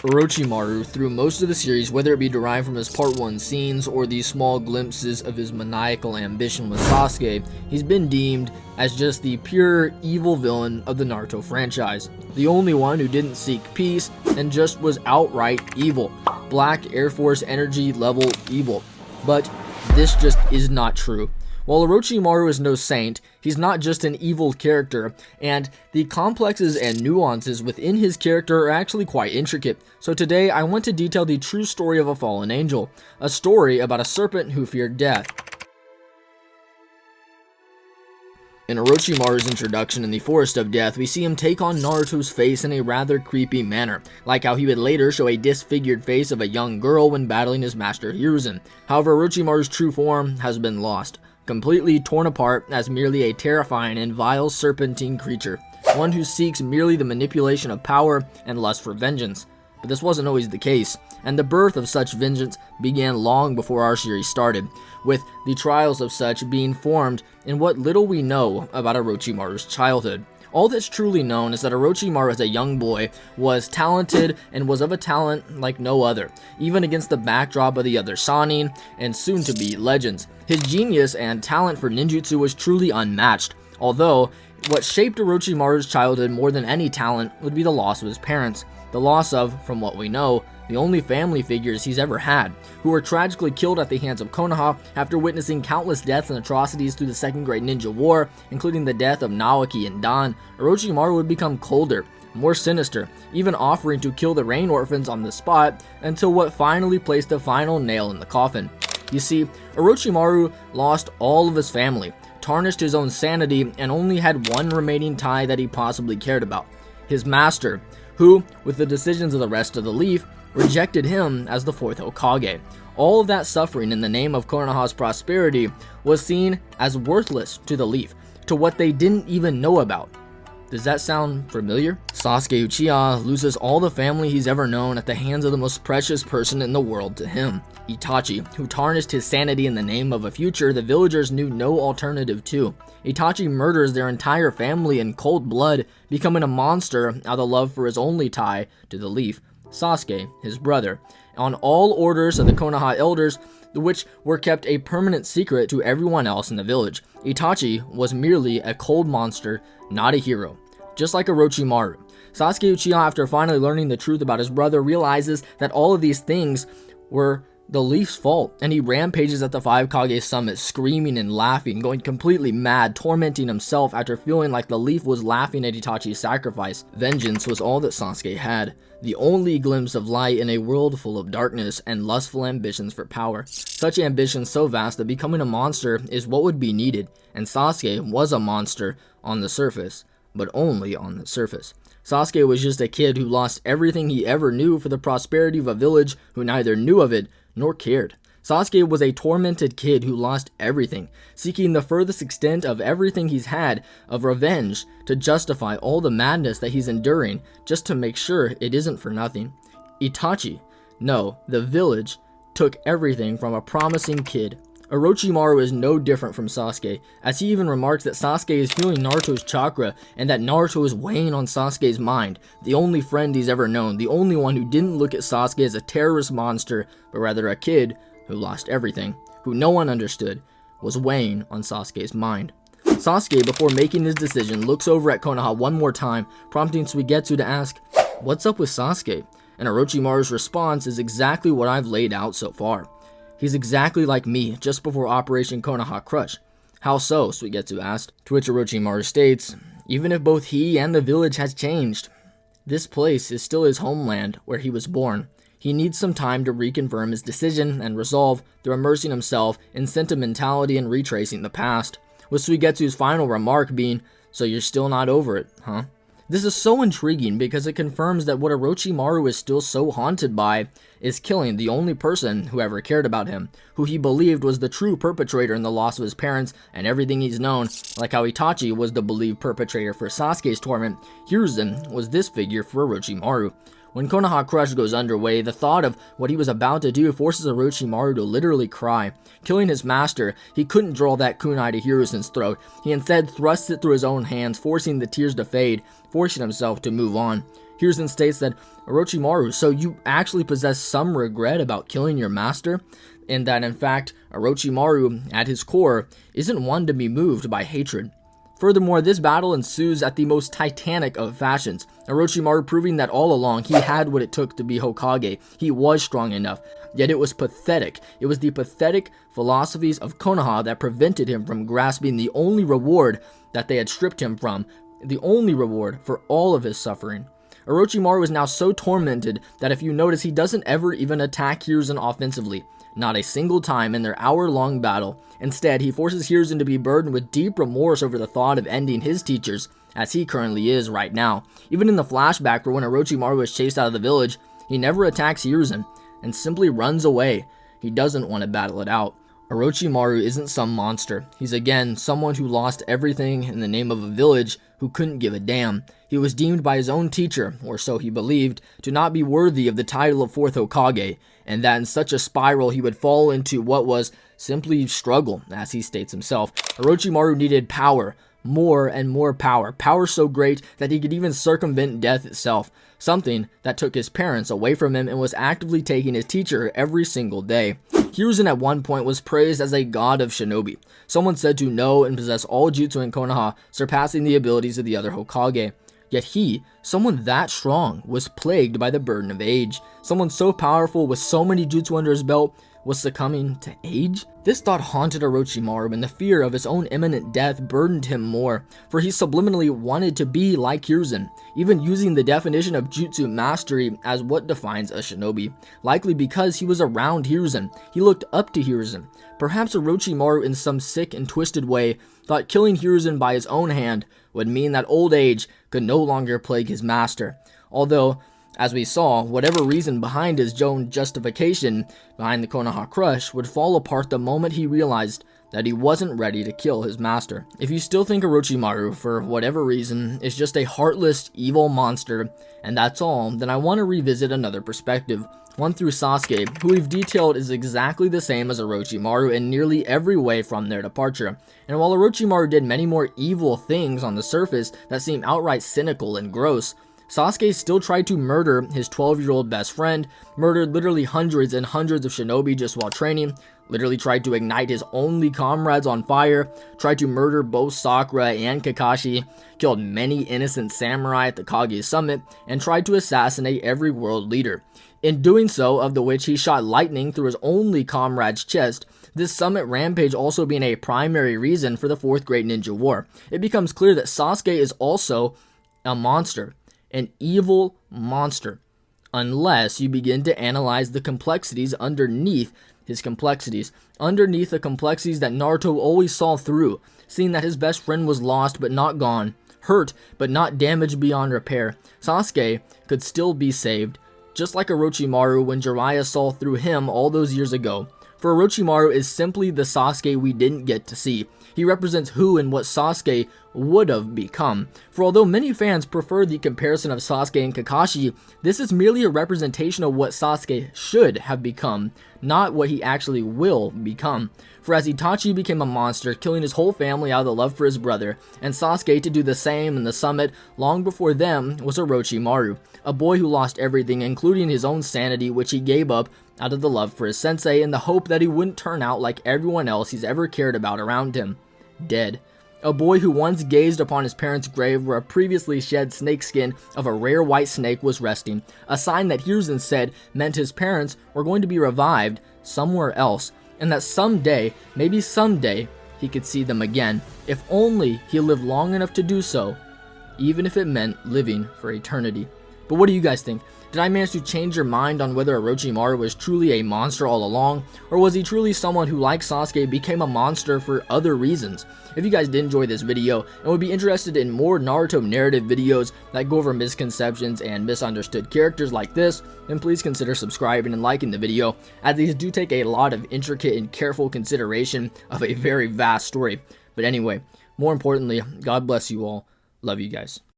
Orochimaru, through most of the series, whether it be derived from his part 1 scenes or these small glimpses of his maniacal ambition with Sasuke, he's been deemed as just the pure evil villain of the Naruto franchise. The only one who didn't seek peace and just was outright evil. Black Air Force energy level evil. But this just is not true. While Orochimaru is no saint, he's not just an evil character, and the complexes and nuances within his character are actually quite intricate. So today I want to detail the true story of a fallen angel, a story about a serpent who feared death. In Orochimaru's introduction in the Forest of Death, we see him take on Naruto's face in a rather creepy manner, like how he would later show a disfigured face of a young girl when battling his master Hiruzen. However, Orochimaru's true form has been lost, completely torn apart as merely a terrifying and vile serpentine creature, one who seeks merely the manipulation of power and lust for vengeance. But this wasn't always the case, and the birth of such vengeance began long before our series started, with the trials of such being formed in what little we know about Orochimaru's childhood. All that's truly known is that Orochimaru as a young boy was talented and was of a talent like no other, even against the backdrop of the other Sannin and soon-to-be legends. His genius and talent for ninjutsu was truly unmatched, although what shaped Orochimaru's childhood more than any talent would be the loss of his parents. The loss of, from what we know, the only family figures he's ever had, who were tragically killed at the hands of Konoha after witnessing countless deaths and atrocities through the Second Great Ninja War, including the death of Naoki and Dan. Orochimaru would become colder, more sinister, even offering to kill the Rain Orphans on the spot until what finally placed the final nail in the coffin. You see, Orochimaru lost all of his family, tarnished his own sanity, and only had one remaining tie that he possibly cared about: his master, who, with the decisions of the rest of the Leaf, rejected him as the 4th Hokage. All of that suffering in the name of Konoha's prosperity was seen as worthless to the Leaf, to what they didn't even know about. Does that sound familiar? Sasuke Uchiha loses all the family he's ever known at the hands of the most precious person in the world to him, Itachi, who tarnished his sanity in the name of a future the villagers knew no alternative to. Itachi murders their entire family in cold blood, becoming a monster out of love for his only tie to the Leaf, Sasuke, his brother, on all orders of the Konoha elders, which were kept a permanent secret to everyone else in the village. Itachi was merely a cold monster, not a hero. Just like Orochimaru, Sasuke Uchiha, after finally learning the truth about his brother, realizes that all of these things were the Leaf's fault, and he rampages at the 5 Kage summit, screaming and laughing, going completely mad, tormenting himself after feeling like the Leaf was laughing at Itachi's sacrifice. Vengeance was all that Sasuke had, the only glimpse of light in a world full of darkness and lustful ambitions for power. Such ambitions so vast that becoming a monster is what would be needed, and Sasuke was a monster on the surface, but only on the surface. Sasuke was just a kid who lost everything he ever knew for the prosperity of a village who neither knew of it nor cared. Sasuke was a tormented kid who lost everything, seeking the furthest extent of everything he's had of revenge to justify all the madness that he's enduring just to make sure it isn't for nothing. Itachi, no, the village, took everything from a promising kid. Orochimaru is no different from Sasuke, as he even remarks that Sasuke is feeling Naruto's chakra and that Naruto is weighing on Sasuke's mind, the only friend he's ever known, the only one who didn't look at Sasuke as a terrorist monster, but rather a kid who lost everything, who no one understood, was weighing on Sasuke's mind. Sasuke, before making his decision, looks over at Konoha one more time, prompting Suigetsu to ask, "What's up with Sasuke?" And Orochimaru's response is exactly what I've laid out so far. He's exactly like me just before Operation Konoha Crush. How so? Suigetsu asked, to which Orochimaru states, "Even if both he and the village has changed, this place is still his homeland where he was born. He needs some time to reconfirm his decision and resolve through immersing himself in sentimentality and retracing the past," with Suigetsu's final remark being, "So you're still not over it, huh?" This is so intriguing because it confirms that what Orochimaru is still so haunted by is killing the only person who ever cared about him, who he believed was the true perpetrator in the loss of his parents and everything he's known, like how Itachi was the believed perpetrator for Sasuke's torment. Hiruzen was this figure for Orochimaru. When Konoha Crush goes underway, the thought of what he was about to do forces Orochimaru to literally cry. Killing his master, he couldn't draw that kunai to Hiruzen's throat. He instead thrusts it through his own hands, forcing the tears to fade, forcing himself to move on. Hiruzen states that, Orochimaru, so you actually possess some regret about killing your master? And that in fact, Orochimaru, at his core, isn't one to be moved by hatred. Furthermore, this battle ensues at the most titanic of fashions, Orochimaru proving that all along he had what it took to be Hokage. He was strong enough, yet it was pathetic. It was the pathetic philosophies of Konoha that prevented him from grasping the only reward that they had stripped him from, the only reward for all of his suffering. Orochimaru is now so tormented that if you notice, he doesn't ever even attack Hiruzen offensively. Not a single time in their hour-long battle. Instead, he forces Hiruzen to be burdened with deep remorse over the thought of ending his teachers, as he currently is right now. Even in the flashback for when Orochimaru was chased out of the village, he never attacks Hiruzen, and simply runs away. He doesn't want to battle it out. Orochimaru isn't some monster. He's again someone who lost everything in the name of a village who couldn't give a damn. He was deemed by his own teacher, or so he believed, to not be worthy of the title of 4th Hokage, and that in such a spiral he would fall into what was simply struggle, as he states himself. Orochimaru needed power, more and more power, power so great that he could even circumvent death itself, something that took his parents away from him and was actively taking his teacher every single day. Hiruzen at one point was praised as a god of shinobi, someone said to know and possess all jutsu in Konoha, surpassing the abilities of the other Hokage. Yet he, someone that strong, was plagued by the burden of age. Someone so powerful with so many jutsu under his belt was succumbing to age? This thought haunted Orochimaru, and the fear of his own imminent death burdened him more, for he subliminally wanted to be like Hiruzen, even using the definition of jutsu mastery as what defines a shinobi, likely because he was around Hiruzen. He looked up to Hiruzen. Perhaps Orochimaru, in some sick and twisted way, thought killing Hiruzen by his own hand would mean that old age could no longer plague his master. Although, as we saw, whatever reason behind his own justification behind the Konoha crush would fall apart the moment he realized that he wasn't ready to kill his master. If you still think Orochimaru, for whatever reason, is just a heartless, evil monster, and that's all, then I want to revisit another perspective, one through Sasuke, who we've detailed is exactly the same as Orochimaru in nearly every way from their departure. And while Orochimaru did many more evil things on the surface that seem outright cynical and gross, Sasuke still tried to murder his 12-year-old best friend, murdered literally hundreds and hundreds of shinobi just while training, literally tried to ignite his only comrades on fire, tried to murder both Sakura and Kakashi, killed many innocent samurai at the Kage summit, and tried to assassinate every world leader. In doing so, of the which he shot lightning through his only comrade's chest, this summit rampage also being a primary reason for the 4th Great Ninja War. It becomes clear that Sasuke is also a monster. An evil monster, unless you begin to analyze the complexities underneath his complexities, underneath the complexities that Naruto always saw through, seeing that his best friend was lost but not gone, hurt but not damaged beyond repair. Sasuke could still be saved, just like Orochimaru when Jiraiya saw through him all those years ago. For Orochimaru is simply the Sasuke we didn't get to see. He represents who and what Sasuke would have become. For although many fans prefer the comparison of Sasuke and Kakashi, this is merely a representation of what Sasuke should have become, not what he actually will become. For as Itachi became a monster, killing his whole family out of the love for his brother, and Sasuke to do the same in the summit long before them was Orochimaru, a boy who lost everything, including his own sanity, which he gave up out of the love for his sensei and the hope that he wouldn't turn out like everyone else he's ever cared about around him. Dead. A boy who once gazed upon his parents' grave where a previously shed snakeskin of a rare white snake was resting, a sign that Hiruzen said meant his parents were going to be revived somewhere else, and that someday, maybe someday, he could see them again, if only he lived long enough to do so, even if it meant living for eternity. But what do you guys think? Did I manage to change your mind on whether Orochimaru was truly a monster all along, or was he truly someone who, like Sasuke, became a monster for other reasons? If you guys did enjoy this video and would be interested in more Naruto narrative videos that go over misconceptions and misunderstood characters like this, then please consider subscribing and liking the video, as these do take a lot of intricate and careful consideration of a very vast story. But anyway, more importantly, God bless you all. Love you guys.